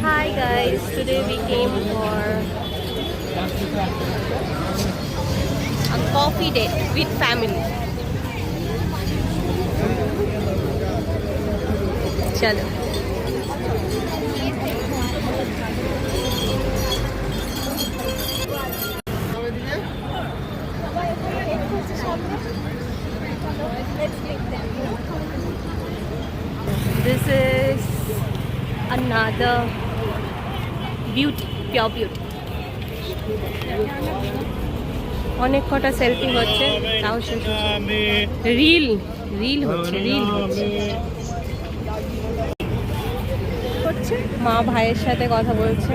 Hi guys, today we came for a coffee date with family. Chalo. This is another beauty, pure beauty. অনেক কটা selfie হচ্ছে, তাও শেষ reel হচ্ছে। মা ভাইয়ের সাথে কথা বলছে।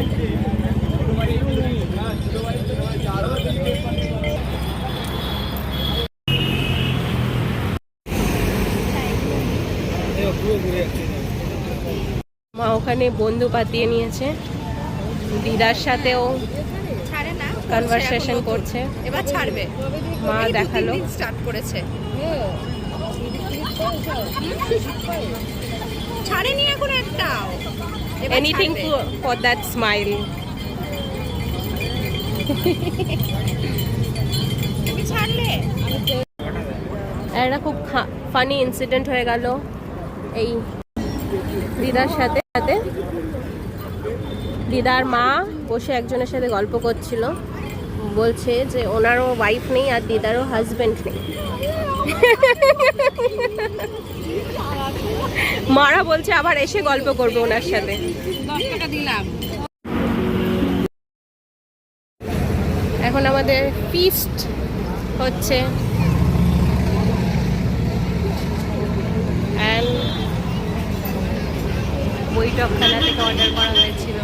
মা ওখানে বন্ধু পাতিয়ে নিয়েছে, দিদার সাথেও কনভারসেশন করছে। এবার ছাড়বে, মা দেখালো স্টার্ট করেছে, ছাড়েনি এখন একটাও। Anything for that smile. তুমি ছাড়লে। একটা খুব ফানি ইনসিডেন্ট হয়ে গেল এই দিদার সাথে। দিদার মা বসে একজনের সাথে গল্প করছিল, বলছে যে ওনারও ওয়াইফ নেই আর দিদারও হাজবেন্ড নেই। মারা বলছে আবার এসে গল্প করবে ওনার সাথে। দিলাম। এখন আমাদের ফিস্ট হচ্ছে, বৈঠকখানা থেকে অর্ডার করা হয়েছিল।